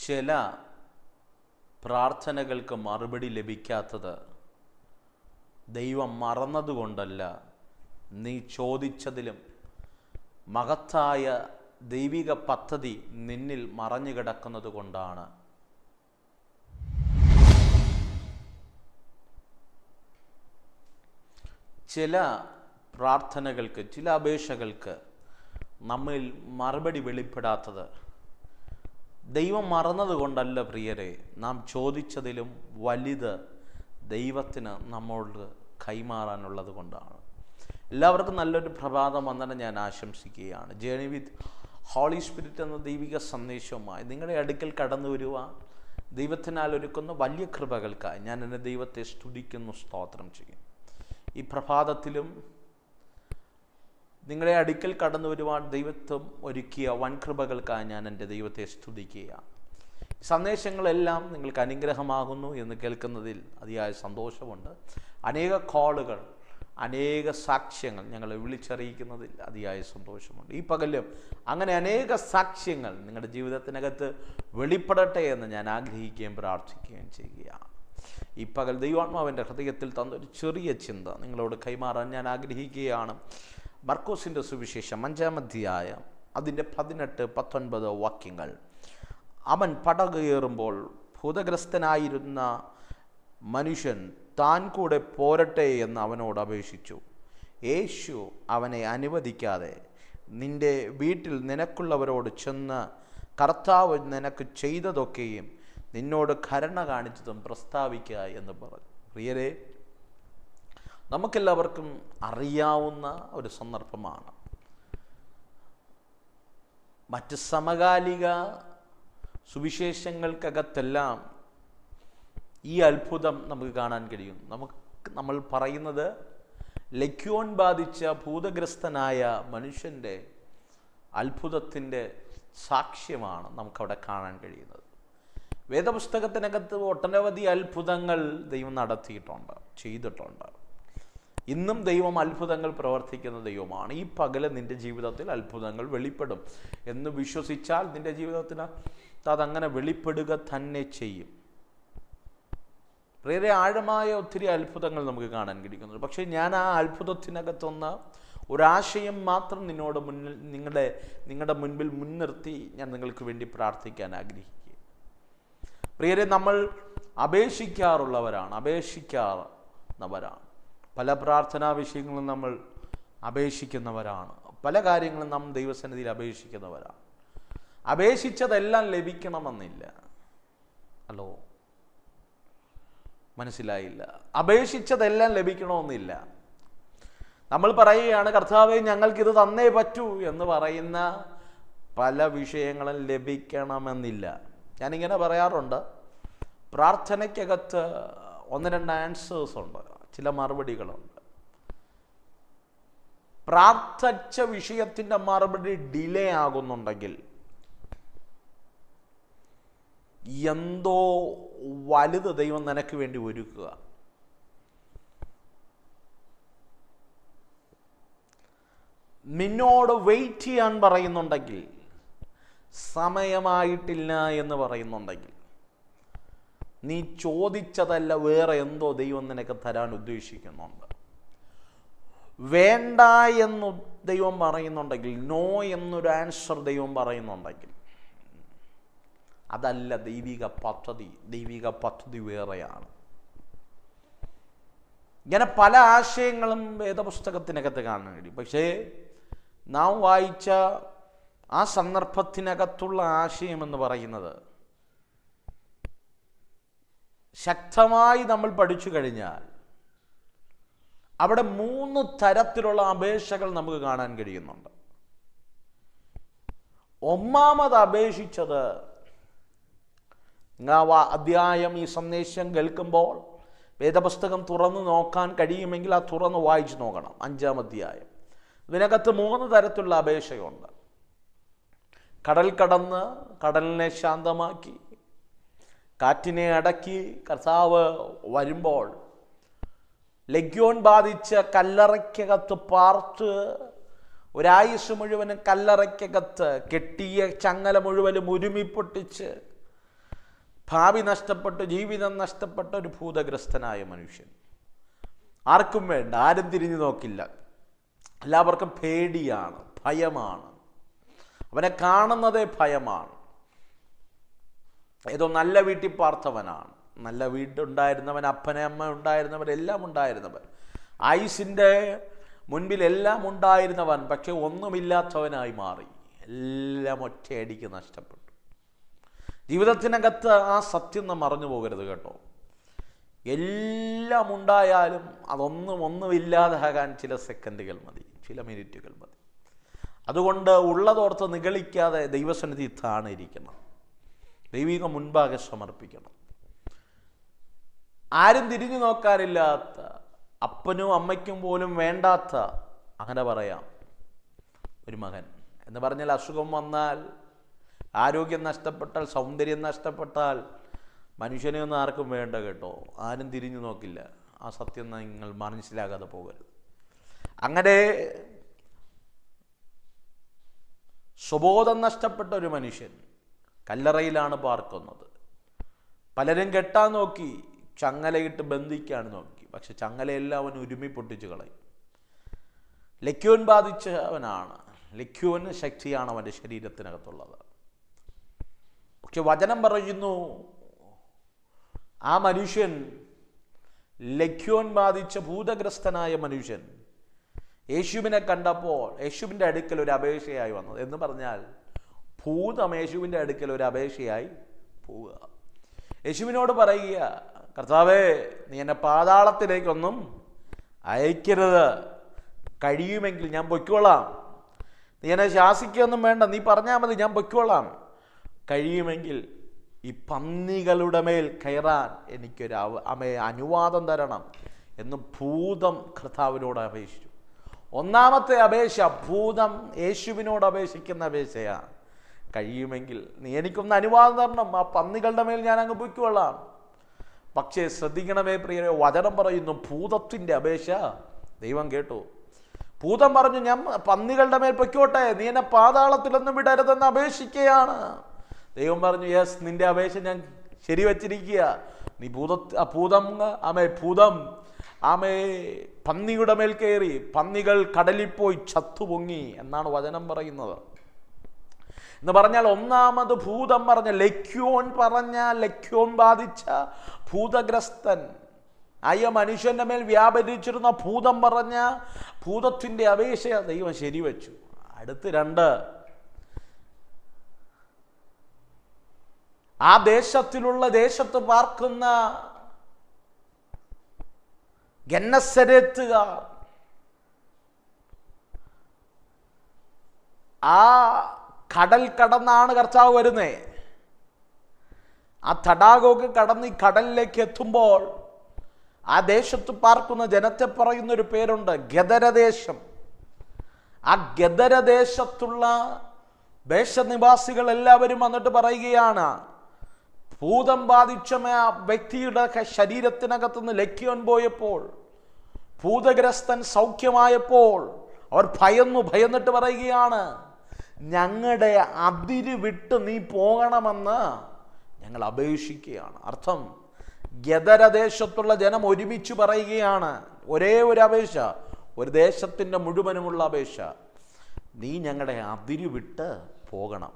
ചില പ്രാർത്ഥനകൾക്ക് മറുപടി ലഭിക്കാത്തത് ദൈവം മറന്നതുകൊണ്ടല്ല, നീ ചോദിച്ചതിലും മഹത്തായ ദൈവിക പദ്ധതി നിന്നിൽ മറഞ്ഞു കിടക്കുന്നത് കൊണ്ടാണ്. ചില പ്രാർത്ഥനകൾക്ക്, ചില അപേക്ഷകൾക്ക് നമ്മിൽ മറുപടി വെളിപ്പെടാത്തത് ദൈവം മറന്നതുകൊണ്ടല്ല പ്രിയരെ, നാം ചോദിച്ചതിലും വലുത് ദൈവത്തിന് നമ്മോട് കൈമാറാനുള്ളത് കൊണ്ടാണ്. എല്ലാവർക്കും നല്ലൊരു പ്രഭാതം വന്നാൽ ഞാൻ ആശംസിക്കുകയാണ്. ജേണി വിത്ത് ഹോളി സ്പിരിറ്റ് എന്ന ദൈവിക സന്ദേശവുമായി നിങ്ങളുടെ അടുക്കൽ കടന്നു വരുവാൻ ദൈവത്തിനാൽ ഒരുക്കുന്ന വലിയ കൃപകൾക്കായി ഞാൻ എൻ്റെ ദൈവത്തെ സ്തുതിക്കുന്നു, സ്തോത്രം ചെയ്യും. ഈ പ്രഭാതത്തിലും നിങ്ങളെ അടുക്കൽ കടന്നു വരുവാൻ ദൈവത്വം ഒരുക്കിയ വൻകൃപകൾക്കായി ഞാൻ എൻ്റെ ദൈവത്തെ സ്തുതിക്കുകയാണ്. സന്ദേശങ്ങളെല്ലാം നിങ്ങൾക്ക് അനുഗ്രഹമാകുന്നു എന്ന് കേൾക്കുന്നതിൽ അതിയായ സന്തോഷമുണ്ട്. അനേക കോളുകൾ, അനേക സാക്ഷ്യങ്ങൾ ഞങ്ങളെ വിളിച്ചറിയിക്കുന്നതിൽ അതിയായ സന്തോഷമുണ്ട്. ഈ പകലും അങ്ങനെ അനേക സാക്ഷ്യങ്ങൾ നിങ്ങളുടെ ജീവിതത്തിനകത്ത് വെളിപ്പെടട്ടെ എന്ന് ഞാൻ ആഗ്രഹിക്കുകയും പ്രാർത്ഥിക്കുകയും ചെയ്യുകയാണ്. ഈ പകൽ ദൈവാത്മാവിൻ്റെ ഹൃദയത്തിൽ തന്നൊരു ചെറിയ ചിന്ത നിങ്ങളോട് കൈമാറാൻ ഞാൻ ആഗ്രഹിക്കുകയാണ്. മർക്കോസിൻ്റെ സുവിശേഷം 5-ാം അധ്യായം അതിൻ്റെ 18-19 വാക്യങ്ങൾ. അവൻ പടക് കയറുമ്പോൾ ഭൂതഗ്രസ്തനായിരുന്ന മനുഷ്യൻ താൻ കൂടെ പോരട്ടെ എന്ന് അവനോട് അപേക്ഷിച്ചു. യേശു അവനെ അനുവദിക്കാതെ, നിന്റെ വീട്ടിൽ നിനക്കുള്ളവരോട് ചെന്ന് കർത്താവ് നിനക്ക് ചെയ്തതൊക്കെയും നിന്നോട് കരുണ കാണിച്ചതും പ്രസ്താവിക്കുക എന്ന് പറഞ്ഞു. പ്രിയരെ, നമുക്കെല്ലാവർക്കും അറിയാവുന്ന ഒരു സന്ദർഭമാണ്. മറ്റ് സമകാലിക സുവിശേഷങ്ങൾക്കകത്തെല്ലാം ഈ അത്ഭുതം നമുക്ക് കാണാൻ കഴിയും. നമ്മൾ പറയുന്നത് ലക്യോൻ ബാധിച്ച ഭൂതഗ്രസ്തനായ മനുഷ്യൻ്റെ അത്ഭുതത്തിൻ്റെ സാക്ഷ്യമാണ് നമുക്കവിടെ കാണാൻ കഴിയുന്നത്. വേദപുസ്തകത്തിനകത്ത് ഒട്ടനവധി അത്ഭുതങ്ങൾ ദൈവം നടത്തിയിട്ടുണ്ട്, ചെയ്തിട്ടുണ്ട്. ഇന്നും ദൈവം അത്ഭുതങ്ങൾ പ്രവർത്തിക്കുന്ന ദൈവമാണ്. ഈ പകല് നിൻ്റെ ജീവിതത്തിൽ അത്ഭുതങ്ങൾ വെളിപ്പെടും എന്ന് വിശ്വസിച്ചാൽ നിൻ്റെ ജീവിതത്തിന് അതങ്ങനെ വെളിപ്പെടുക തന്നെ ചെയ്യും. വളരെ ആഴമായ ഒത്തിരി അത്ഭുതങ്ങൾ നമുക്ക് കാണാൻ കഴിയുന്നുണ്ട്. പക്ഷേ ഞാൻ ആ അത്ഭുതത്തിനകത്തുനിന്ന് ഒരാശയം മാത്രം നിങ്ങളുടെ മുൻപിൽ മുൻനിർത്തി ഞാൻ നിങ്ങൾക്ക് വേണ്ടി പ്രാർത്ഥിക്കാൻ ആഗ്രഹിക്കുക. പ്രിയരെ, നമ്മൾ അപേക്ഷിക്കുന്നവരാണ്. പല പ്രാർത്ഥനാ വിഷയങ്ങളും നമ്മൾ അപേക്ഷിക്കുന്നവരാണ്. പല കാര്യങ്ങളും നാം ദൈവസന്നിധിയിൽ അപേക്ഷിക്കുന്നവരാണ്. അപേക്ഷിച്ചതെല്ലാം ലഭിക്കണമെന്നില്ല. ഹലോ, മനസ്സിലായില്ല? അപേക്ഷിച്ചതെല്ലാം ലഭിക്കണമെന്നില്ല. നമ്മൾ പറയുകയാണ്, കർത്താവേ ഞങ്ങൾക്കിത് തന്നേ പറ്റൂ എന്ന് പറയുന്ന പല വിഷയങ്ങളും ലഭിക്കണമെന്നില്ല. ഞാനിങ്ങനെ പറയാറുണ്ട്, പ്രാർത്ഥനയ്ക്കകത്ത് 1-2 ആൻസേഴ്സ് ഉണ്ട്, ചില മറുപടികളുണ്ട്. പ്രാർത്ഥിച്ച വിഷയത്തിൻ്റെ മറുപടി ഡിലേ ആകുന്നുണ്ടെങ്കിൽ എന്തോ വലുത് ദൈവം നിനക്ക് വേണ്ടി ഒരുക്കുക. നിന്നോട് വെയിറ്റ് ചെയ്യാൻ പറയുന്നുണ്ടെങ്കിൽ, സമയമായിട്ടില്ല എന്ന് പറയുന്നുണ്ടെങ്കിൽ, നീ ചോദിച്ചതല്ല വേറെ എന്തോ ദൈവം നിനക്ക് തരാൻ ഉദ്ദേശിക്കുന്നുണ്ട്. വേണ്ട എന്ന് ദൈവം പറയുന്നുണ്ടെങ്കിൽ, നോ എന്നൊരു ആൻസർ ദൈവം പറയുന്നുണ്ടെങ്കിൽ, അതല്ല ദൈവിക പദ്ധതി. ദൈവിക പദ്ധതി വേറെയാണ്. ഇങ്ങനെ പല ആശയങ്ങളും വേദപുസ്തകത്തിനകത്ത് കാണാൻ കഴിയും. പക്ഷേ നാം വായിച്ച ആ സന്ദർഭത്തിനകത്തുള്ള ആശയം എന്ന് പറയുന്നത് ശക്തമായി നമ്മൾ പഠിച്ചു കഴിഞ്ഞാൽ അവിടെ 3 തരത്തിലുള്ള അപേക്ഷകൾ നമുക്ക് കാണാൻ കഴിയുന്നുണ്ട്. ഒന്നാമത് അപേക്ഷിച്ചത്, അധ്യായം ഈ സന്ദേശം കേൾക്കുമ്പോൾ വേദപുസ്തകം തുറന്നു നോക്കാൻ കഴിയുമെങ്കിൽ ആ തുറന്ന് വായിച്ചു നോക്കണം. 5-ാം അധ്യായം ഇതിനകത്ത് 3 തരത്തിലുള്ള അപേക്ഷയുണ്ട്. കടൽ കടന്ന് കടലിനെ ശാന്തമാക്കി, കാറ്റിനെ അടക്കി കർത്താവ് വരുമ്പോൾ ലഗ്യോൻ ബാധിച്ച കല്ലറയ്ക്കകത്ത് പാർത്ത് ഒരായുസ് മുഴുവനും കല്ലറയ്ക്കകത്ത് കെട്ടിയ ചങ്ങല മുഴുവനും ഉരുമിപ്പൊട്ടിച്ച് ഭാവി നഷ്ടപ്പെട്ട് ജീവിതം നഷ്ടപ്പെട്ട ഒരു ഭൂതഗ്രസ്തനായ മനുഷ്യൻ. ആർക്കും വേണ്ട, ആരും തിരിഞ്ഞു നോക്കില്ല, എല്ലാവർക്കും പേടിയാണ്, ഭയമാണ്, അവനെ കാണുന്നതേ ഭയമാണ്. ഏതോ നല്ല വീട്ടിൽ പാർത്തവനാണ്, നല്ല വീടുണ്ടായിരുന്നവൻ, അപ്പനെ അമ്മ ഉണ്ടായിരുന്നവരെല്ലാം ഉണ്ടായിരുന്നവൻ, ആയുസിൻ്റെ മുൻപിൽ എല്ലാം ഉണ്ടായിരുന്നവൻ, പക്ഷെ ഒന്നുമില്ലാത്തവനായി മാറി. എല്ലാം ഒറ്റയടിക്ക് നഷ്ടപ്പെട്ടു. ജീവിതത്തിനകത്ത് ആ സത്യം നാം മറന്നു പോകരുത് കേട്ടോ. എല്ലാം ഉണ്ടായാലും ഒന്നുമില്ലാതാകാൻ ചില സെക്കൻഡുകൾ മതി, ചില മിനിറ്റുകൾ മതി. അതുകൊണ്ട് ഉള്ളതോർത്ത് നിഗളിക്കാതെ ദൈവസന്നിധി താണിരിക്കണം, ദൈവിക മുൻപാകെ സമർപ്പിക്കണം. ആരും തിരിഞ്ഞു നോക്കാനില്ലാത്ത, അപ്പനും അമ്മയ്ക്കും പോലും വേണ്ടാത്ത, അങ്ങനെ പറയാം, ഒരു മകൻ എന്ന് പറഞ്ഞാൽ അസുഖം വന്നാൽ, ആരോഗ്യം നഷ്ടപ്പെട്ടാൽ, സൗന്ദര്യം നഷ്ടപ്പെട്ടാൽ മനുഷ്യനെയൊന്നും ആർക്കും വേണ്ട കേട്ടോ. ആരും തിരിഞ്ഞു നോക്കില്ല. ആ സത്യം നിങ്ങൾ മനസ്സിലാകാതെ പോകരുത്. അങ്ങനെ സ്വബോധം നഷ്ടപ്പെട്ട ഒരു മനുഷ്യൻ കല്ലറയിലാണ് പാർക്കുന്നത്. പലരും കെട്ടാൻ നോക്കി, ചങ്ങലയിട്ട് ബന്ധിക്കാൻ നോക്കി, പക്ഷെ ചങ്ങലയെല്ലാം അവൻ ഉരുമി പൊട്ടിച്ചു കളയും. ലക്യോൻ ബാധിച്ചവനാണ്, ലക്യോന് ശക്തിയാണ് അവൻ്റെ ശരീരത്തിനകത്തുള്ളത്. പക്ഷെ വചനം പറയുന്നു, ആ മനുഷ്യൻ, ലക്യോൻ ബാധിച്ച ഭൂതഗ്രസ്തനായ മനുഷ്യൻ യേശുവിനെ കണ്ടപ്പോൾ യേശുവിൻ്റെ അടുക്കൽ ഒരു അപേക്ഷയായി വന്നത്. എന്ന് പറഞ്ഞാൽ ഭൂതം യേശുവിൻ്റെ അടുക്കൽ ഒരു അപേക്ഷയായി പോവുക. യേശുവിനോട് പറയുക, കർത്താവേ, നീ എന്നെ പാതാളത്തിലേക്കൊന്നും അയക്കരുത്, കഴിയുമെങ്കിൽ ഞാൻ പൊയ്ക്കോളാം. നീ എന്നെ ശാസിക്കൊന്നും വേണ്ട, നീ പറഞ്ഞാൽ മതി, ഞാൻ പൊയ്ക്കോളാം. കഴിയുമെങ്കിൽ ഈ പന്നികളുടെ മേൽ കയറാൻ എനിക്കൊരു അനുവാദം തരണം എന്ന് ഭൂതം കർത്താവിനോട് അപേക്ഷിച്ചു. ഒന്നാമത്തെ അപേക്ഷ ഭൂതം യേശുവിനോട് അപേക്ഷിക്കുന്ന അപേക്ഷയാണ്. കഴിയുമെങ്കിൽ നീ എനിക്കൊന്ന് അനുവാദം തരണം, ആ പന്നികളുടെ മേൽ ഞാൻ അങ്ങ് പൊയ്ക്കൊള്ളാം. പക്ഷേ ശ്രദ്ധിക്കണമേ പ്രിയരെ, വചനം പറയുന്നു ഭൂതത്തിൻ്റെ അപേക്ഷ ദൈവം കേട്ടു. ഭൂതം പറഞ്ഞു, ഞാൻ പന്നികളുടെ മേൽ പൊയ്ക്കോട്ടെ, നീ എന്നെ പാതാളത്തിലൊന്നും വിടരുതെന്ന് അപേക്ഷിക്കുകയാണ്. ദൈവം പറഞ്ഞു, യെസ്, നിന്റെ അപേക്ഷ ഞാൻ ശരിവച്ചിരിക്കുക. നീ ഭൂതം പന്നിയുടെ മേൽ കയറി, പന്നികൾ കടലിൽ പോയി ചത്തുപൊങ്ങി എന്നാണ് വചനം പറയുന്നത്. എന്ന് പറഞ്ഞാൽ ഒന്നാമത് ഭൂതം പറഞ്ഞ ലക്യോൻ ബാധിച്ച ഭൂതഗ്രസ്തൻ ആയ മനുഷ്യന്റെ മേൽ വ്യാപരിച്ചിരുന്ന ഭൂതം പറഞ്ഞ ഭൂതത്തിൻ്റെ അപേക്ഷ ദൈവം ശരിവച്ചു. അടുത്ത് രണ്ട്, ആ ദേശത്ത് പാർക്കുന്ന ഗന്നസരേത്തുകാർ, ആ കടൽ കടന്നാണ് കർത്താവ് വരുന്നത്. ആ തടാകമൊക്കെ കടന്ന് ഈ കടലിലേക്ക് എത്തുമ്പോൾ ആ ദേശത്ത് പാർക്കുന്ന ജനത്തെ പറയുന്നൊരു പേരുണ്ട്, ഗദരദേശം. ആ ഗദരദേശത്തുള്ള ദേശനിവാസികൾ എല്ലാവരും വന്നിട്ട് പറയുകയാണ്, ഭൂതം ബാധിച്ച വ്യക്തിയുടെ ശരീരത്തിനകത്തുനിന്ന് ലക്യോൻ പോയപ്പോൾ, ഭൂതഗ്രസ്തൻ സൗഖ്യമായപ്പോൾ അവർ ഭയന്നിട്ട് പറയുകയാണ്, ഞങ്ങളുടെ അതിര് വിട്ട് നീ പോകണമെന്ന് ഞങ്ങൾ അപേക്ഷിക്കുകയാണ്. അർത്ഥം, ഗദരദേശത്തുള്ള ജനം ഒരുമിച്ച് പറയുകയാണ്, ഒരേ ഒരു അപേക്ഷ, ഒരു ദേശത്തിൻ്റെ മുഴുവനുമുള്ള അപേക്ഷ, നീ ഞങ്ങളുടെ അതിര് വിട്ട് പോകണം.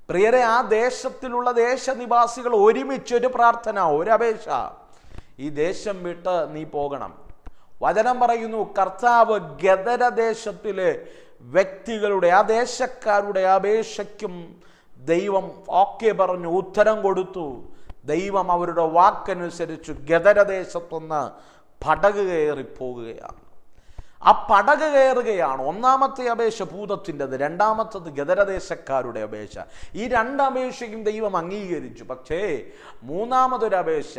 പ്രിയരെ, ആ ദേശത്തിലുള്ള ദേശനിവാസികൾ ഒരുമിച്ചൊരു പ്രാർത്ഥന, ഒരപേക്ഷ, ഈ ദേശം വിട്ട് നീ പോകണം. വചനം പറയുന്നു, കർത്താവ് ഗദരദേശത്തിലെ വ്യക്തികളുടെ, ആ ദേശക്കാരുടെ അപേക്ഷയ്ക്കും ദൈവം ഓക്കെ പറഞ്ഞു, ഉത്തരം കൊടുത്തു. ദൈവം അവരുടെ വാക്കനുസരിച്ച് ഗദരദേശത്തുനിന്ന് പടക് കയറി പോകുകയാണ്. ആ പടക് കയറുകയാണ്. ഒന്നാമത്തെ അപേക്ഷ ഭൂതത്തിൻ്റെത്, രണ്ടാമത്തത് ഗദരദേശക്കാരുടെ അപേക്ഷ. ഈ രണ്ടപേക്ഷയും ദൈവം അംഗീകരിച്ചു. പക്ഷേ മൂന്നാമതൊരു അപേക്ഷ,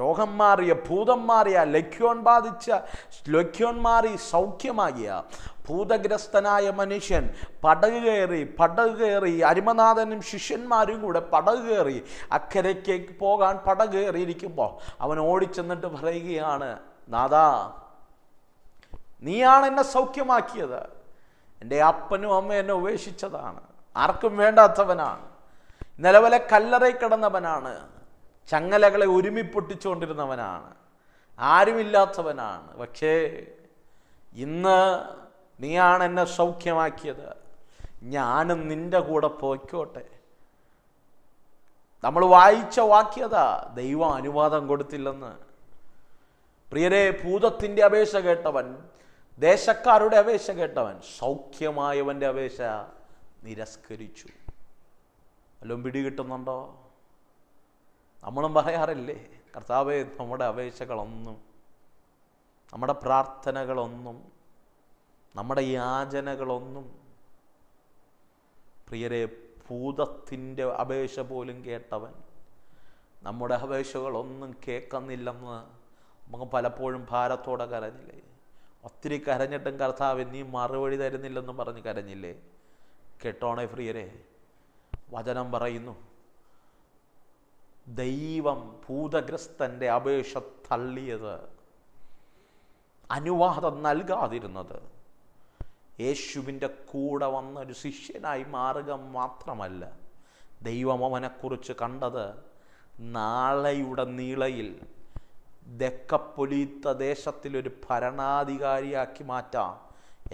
രോഗം മാറിയ, ഭൂതം മാറിയ, ലക്യോൻ മാറി സൗഖ്യമാകിയ ഭൂതഗ്രസ്തനായ മനുഷ്യൻ പടക് കയറി അരിമനാഥനും ശിഷ്യന്മാരും കൂടെ പടക് കയറി അക്കരയ്ക്ക് പോകാൻ പടക് കയറിയിരിക്കുമ്പോൾ അവൻ ഓടിച്ചെന്നിട്ട് പറയുകയാണ്, നാഥാ, നീയാണ് എന്നെ സൗഖ്യമാക്കിയത്. എൻ്റെ അപ്പനും അമ്മയും എന്നെ ഉപേക്ഷിച്ചതാണ്, ആർക്കും വേണ്ടാത്തവനാണ്, നിലവിലെ കല്ലറയിൽ കിടന്നവനാണ്, ചങ്ങലകളെ ഒരുമിപ്പൊട്ടിച്ചുകൊണ്ടിരുന്നവനാണ്, ആരുമില്ലാത്തവനാണ്. പക്ഷേ ഇന്ന് നീയാണ് എന്നെ സൗഖ്യമാക്കിയത്, ഞാനും നിൻ്റെ കൂടെ പോയിക്കോട്ടെ. നമ്മൾ വായിച്ച വാക്യത ദൈവം അനുവാദം കൊടുത്തില്ലെന്ന്. പ്രിയരെ, ഭൂതത്തിൻ്റെ അപേക്ഷ കേട്ടവൻ, ദേശക്കാരുടെ അപേക്ഷ കേട്ടവൻ, സൗഖ്യമായവൻ്റെ അപേക്ഷ നിരസ്കരിച്ചു. വല്ലതും പിടികിട്ടുന്നുണ്ടോ? നമ്മളും പറയാറില്ലേ, കർത്താവേ, നമ്മുടെ അപേക്ഷകളൊന്നും, നമ്മുടെ പ്രാർത്ഥനകളൊന്നും, നമ്മുടെ യാചനകളൊന്നും, പ്രിയരെ, ഭൂതത്തിൻ്റെ അപേക്ഷ പോലും കേട്ടവൻ നമ്മുടെ അപേക്ഷകളൊന്നും കേൾക്കുന്നില്ലെന്ന് നമുക്ക് പലപ്പോഴും ഭാരത്തോടെ കരഞ്ഞില്ലേ? ഒത്തിരി കരഞ്ഞിട്ടും കർത്താവ് നീ മറുപടി തരുന്നില്ലെന്ന് പറഞ്ഞ് കരഞ്ഞില്ലേ? കേട്ടോണേ പ്രിയരെ, വചനം പറയുന്നു, ദൈവം ഭൂതഗ്രസ്തൻ്റെ അപേക്ഷ തള്ളിയത്, അനുവാദം നൽകാതിരുന്നത് യേശുവിൻ്റെ കൂടെ വന്ന ഒരു ശിഷ്യനായി മാറുക മാത്രമല്ല, ദൈവം അവനെക്കുറിച്ച് കണ്ടത് നാളെയുടെ നീളയിൽ ദക്കപ്പൊലീത്ത ദേശത്തിലൊരു ഭരണാധികാരിയാക്കി മാറ്റാം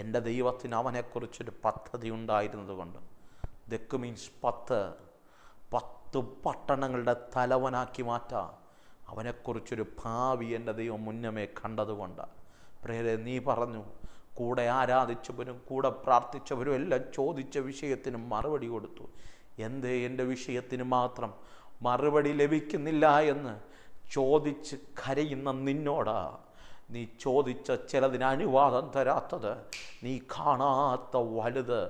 എൻ്റെ ദൈവത്തിന് അവനെക്കുറിച്ചൊരു പദ്ധതി ഉണ്ടായിരുന്നത് കൊണ്ട്. ദക്ക് മീൻസ് 10 പട്ടണങ്ങളുടെ തലവനാക്കി മാറ്റാം അവനെക്കുറിച്ചൊരു ഭാവി എൻ്റെ ദൈവം മുന്നമേ കണ്ടതുകൊണ്ട്. പ്രിയരെ, നീ പറഞ്ഞു, കൂടെ ആരാധിച്ചവരും കൂടെ പ്രാർത്ഥിച്ചവരും എല്ലാം ചോദിച്ച വിഷയത്തിന് മറുപടി കൊടുത്തു. എന്തേ എൻ്റെ വിഷയത്തിന് മാത്രം മറുപടി ലഭിക്കുന്നില്ല എന്ന് ചോദിച്ച് കരയുന്ന നിന്നോടാ നീ ചോദിച്ച ചിലതിന് അനുവാദം തരാത്തത്, നീ കാണാത്ത വലുത്,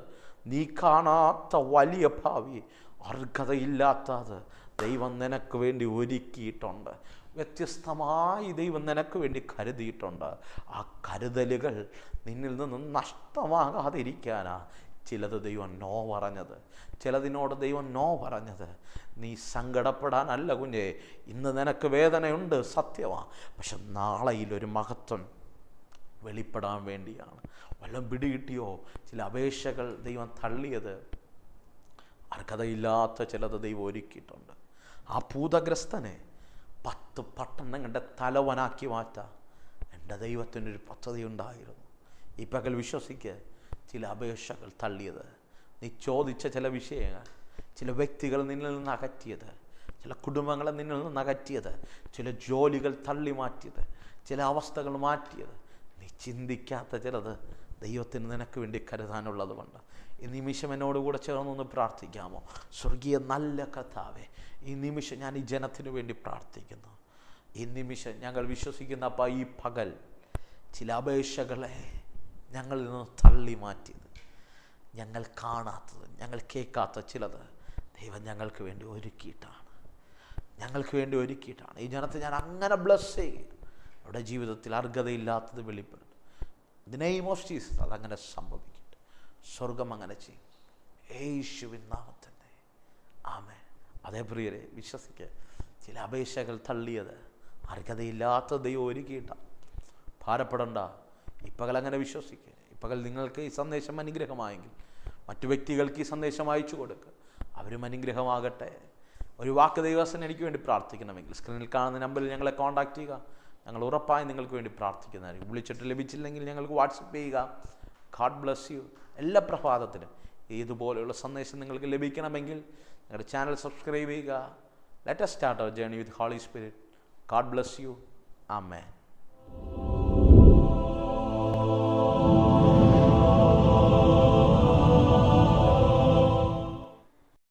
നീ കാണാത്ത വലിയ ഭാവി, അർഹതയില്ലാത്തത് ദൈവം നിനക്ക് വേണ്ടി ഒരുക്കിയിട്ടുണ്ട്. വ്യത്യസ്തമായി ദൈവം നിനക്ക് വേണ്ടി കരുതിയിട്ടുണ്ട്. ആ കരുതലുകൾ നിന്നിൽ നിന്ന് നഷ്ടമാകാതിരിക്കാനാ ചിലത് ദൈവം നോ പറഞ്ഞത്, ചിലതിനോട് ദൈവം നോ പറഞ്ഞത്. നീ സങ്കടപ്പെടാനല്ല കുഞ്ഞേ. ഇന്ന് നിനക്ക് വേദനയുണ്ട്, സത്യമാണ്. പക്ഷെ നാളെയിലൊരു മഹത്വം വെളിപ്പെടാൻ വേണ്ടിയാണ്. വല്ലതും പിടികിട്ടിയോ? ചില അപേക്ഷകൾ ദൈവം തള്ളിയത് അർഹതയില്ലാത്ത ചിലത് ദൈവം ഒരുക്കിയിട്ടുണ്ട്. ആ ഭൂതഗ്രസ്തനെ 10 പട്ടണങ്ങളുടെ തലവനാക്കി മാറ്റാം എൻ്റെ ദൈവത്തിനൊരു പദ്ധതി ഉണ്ടായിരുന്നു. ഈ പകൽ വിശ്വസിക്ക്, ചില അപേക്ഷകൾ തള്ളിയത്, നീ ചോദിച്ച ചില വിഷയങ്ങൾ, ചില വ്യക്തികൾ നിന്നിൽ നിന്ന് അകറ്റിയത്, ചില കുടുംബങ്ങളെ നിന്നിൽ നിന്ന് അകറ്റിയത്, ചില ജോലികൾ തള്ളി മാറ്റിയത്, ചില അവസ്ഥകൾ മാറ്റിയത്, നീ ചിന്തിക്കാത്ത ചിലത് ദൈവത്തിന് നിനക്ക് വേണ്ടി കരുതാനുള്ളത് കൊണ്ട്. ഈ നിമിഷം എന്നോടുകൂടെ ചേർന്നൊന്ന് പ്രാർത്ഥിക്കാമോ? സ്വർഗീയ നല്ല കർത്താവേ, ഈ നിമിഷം ഞാൻ ഈ ജനത്തിനു വേണ്ടി പ്രാർത്ഥിക്കുന്നു. ഈ നിമിഷം ഞങ്ങൾ വിശ്വസിക്കുന്ന അപ്പം ഈ പകൽ ചില അപേക്ഷകളെ ഞങ്ങളിൽ നിന്ന് തള്ളി മാറ്റിയത്, ഞങ്ങൾ കാണാത്തത്, ഞങ്ങൾ കേൾക്കാത്ത ചിലത് ദൈവം ഞങ്ങൾക്ക് വേണ്ടി ഒരുക്കിയിട്ടാണ്. ഈ ജനത്തെ ഞാൻ അങ്ങനെ ബ്ലസ് ചെയ്യും. അവരുടെ ജീവിതത്തിൽ അർഹതയില്ലാത്തത് വെളിപ്പെടും. ദി നെയിം ഓഫ് ജീസസ് അതങ്ങനെ സംഭവിക്കട്ടെ. സ്വർഗം അങ്ങനെ ചെയ്യും, യേശുവിൻ നാമത്തിൽ. ആമേൻ. അതേ പ്രിയരെ, വിശ്വസിക്കുക, ചില അപേക്ഷകൾ തള്ളിയത് അർഹതയില്ലാത്ത ദൈവം ഒരുക്കിയിട്ടാണ്. ഭാരപ്പെടണ്ട. ഈ പകൽ അങ്ങനെ വിശ്വസിക്കുക. ഈ പകൽ നിങ്ങൾക്ക് ഈ സന്ദേശം അനുഗ്രഹമായെങ്കിൽ മറ്റു വ്യക്തികൾക്ക് ഈ സന്ദേശം അയച്ചു കൊടുക്കുക, അവരും അനുഗ്രഹമാകട്ടെ. ഒരു വാക്ക് ദൈവസൻ എനിക്ക് വേണ്ടി പ്രാർത്ഥിക്കണമെങ്കിൽ സ്ക്രീനിൽ കാണുന്ന നമ്പറിൽ ഞങ്ങളെ കോൺടാക്ട് ചെയ്യുക. ഞങ്ങൾ ഉറപ്പായി നിങ്ങൾക്ക് വേണ്ടി പ്രാർത്ഥിക്കുന്നതായിരിക്കും. വിളിച്ചിട്ട് ലഭിച്ചില്ലെങ്കിൽ ഞങ്ങൾക്ക് വാട്സപ്പ് ചെയ്യുക. God bless you. എല്ലാ പ്രഭാതത്തിലും ഇതുപോലെയുള്ള സന്ദേശം നിങ്ങൾക്ക് ലഭിക്കണമെങ്കിൽ ഞങ്ങളുടെ ചാനൽ സബ്സ്ക്രൈബ് ചെയ്യുക. Let us start our journey with Holy Spirit. God bless you. Amen.